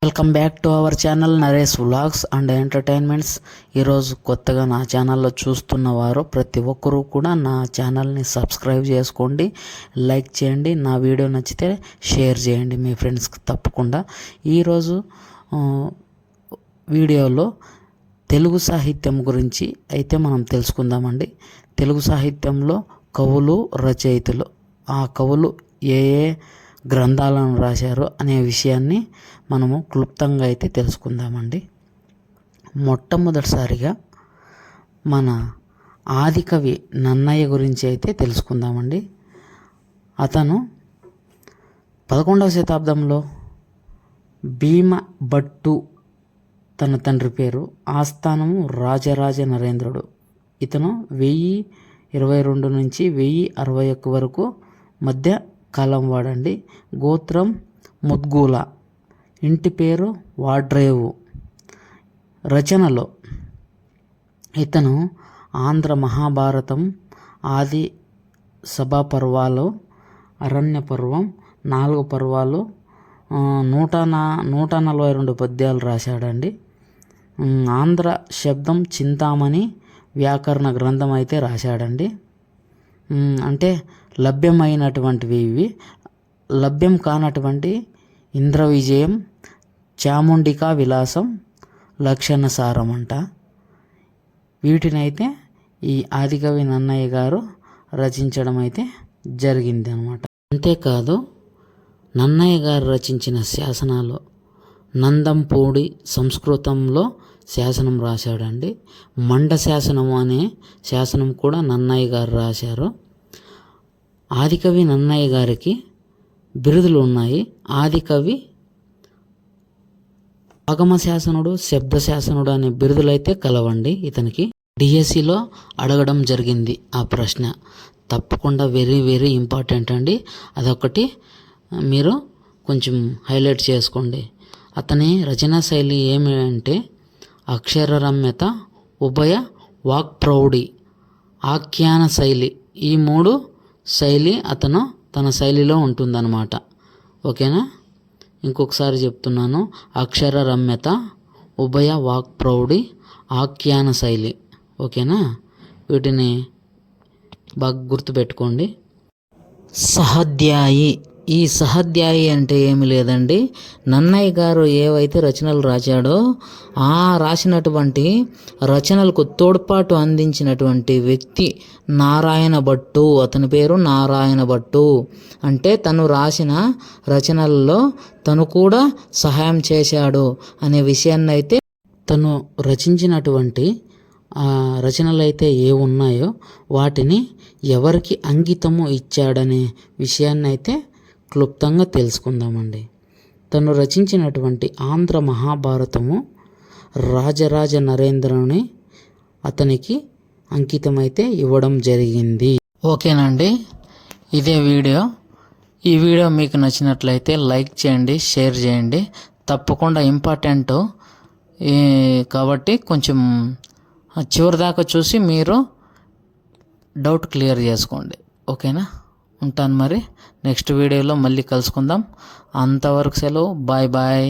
Welcome back to our channel Naresh vlogs and entertainments. ఈరోజు కొత్తగా నా ఛానల్లో చూస్తున్నవారు ప్రతి ఒక్కరూ కూడా నా ఛానల్ని సబ్స్క్రైబ్ చేసుకోండి, లైక్ చేయండి, నా వీడియో నచ్చితే షేర్ చేయండి మీ ఫ్రెండ్స్కి తప్పకుండా. ఈరోజు వీడియోలో తెలుగు సాహిత్యం గురించి అయితే మనం తెలుసుకుందామండి. తెలుగు సాహిత్యంలో కవులు, రచయితలు, ఆ కవులు ఏ ఏ గ్రంథాలను రాశారు అనే విషయాన్ని మనము క్లుప్తంగా అయితే తెలుసుకుందామండి. మొట్టమొదటిసారిగా మన ఆదికవి నన్నయ్య గురించి అయితే తెలుసుకుందామండి. అతను 11వ శతాబ్దంలో భీమభట్టు తన తండ్రి పేరు, ఆస్థానము రాజరాజ నరేంద్రుడు. ఇతను 1022 నుంచి 1061 వరకు మధ్య కాలం వాడండి. గోత్రం ముద్గూల, ఇంటి పేరు వాడ్రేవు. రచనలో ఇతను ఆంధ్ర మహాభారతం, ఆది సభా పర్వాలు, అరణ్య పర్వం, 4 పర్వాలు, 142 పద్యాలు రాశాడండి. ఆంధ్ర శబ్దం చింతామణి వ్యాకరణ గ్రంథం అయితే రాశాడండి. అంటే లభ్యమైనటువంటివి ఇవి. లభ్యం కానటువంటి ఇంద్ర విజయం, చాముండికా విలాసం, లక్షణసారం అంట. వీటినైతే ఈ ఆదికవి నన్నయ్య గారు రచించడం అయితే జరిగింది అన్నమాట. అంతేకాదు నన్నయ్య గారు రచించిన శాసనాలు, నందంపూడి సంస్కృతంలో శాసనం రాశాడండి. మండ శాసనం అనే శాసనం కూడా నన్నయ్య గారు రాశారు. ఆదికవి నన్నయ్య గారికి బిరుదులు ఉన్నాయి. ఆదికవి, ఆగమ శాసనుడు, శబ్ద శాసనుడు అనే బిరుదులు అయితే కలవండి ఇతనికి. డిఎస్సిలో అడగడం జరిగింది ఆ ప్రశ్న. తప్పకుండా వెరీ వెరీ ఇంపార్టెంట్ అండి. అదొకటి మీరు కొంచెం హైలైట్ చేసుకోండి. అతని రచనా శైలి ఏమి అంటే అక్షర రమ్యత, ఉభయ వాక్ప్రౌఢి, ఆఖ్యాన శైలి. ఈ 3 శైలి అతను తన శైలిలో ఉంటుందన్నమాట. ఓకేనా? ఇంకొకసారి చెప్తున్నాను. అక్షర రమ్యత, ఉభయ వాక్ప్రౌఢి, ఆఖ్యాన శైలి. ఓకేనా? వీటిని బాగా గుర్తుపెట్టుకోండి. సహాధ్యాయి. ఈ సహాధ్యాయి అంటే ఏమి లేదండి, నన్నయ్య గారు ఏవైతే రచనలు రాశాడో ఆ రాసినటువంటి రచనలకు తోడ్పాటు అందించినటువంటి వ్యక్తి నారాయణ భట్టు. అతని పేరు నారాయణ భట్టు. అంటే తను రాసిన రచనల్లో తను కూడా సహాయం చేశాడు అనే విషయాన్ని అయితే, తను రచించినటువంటి రచనలు అయితే ఏ ఉన్నాయో వాటిని ఎవరికి అంకితము ఇచ్చాడనే విషయాన్ని అయితే క్లుప్తంగా తెలుసుకుందామండి. తను రచించినటువంటి ఆంధ్ర మహాభారతము రాజరాజ నరేంద్రుని అతనికి అంకితమైతే ఇవ్వడం జరిగింది. ఓకేనండి, ఇదే వీడియో. ఈ వీడియో మీకు నచ్చినట్లయితే లైక్ చేయండి, షేర్ చేయండి. తప్పకుండా ఇంపార్టెంట్ కాబట్టి కొంచెం చివరి దాకా చూసి మీరు డౌట్ క్లియర్ చేసుకోండి. ఓకేనా? ఉంటాను మరి. నెక్స్ట్ వీడియోలో మళ్ళీ కలుసుకుందాం. అంతవరకు సెలవు. Bye bye.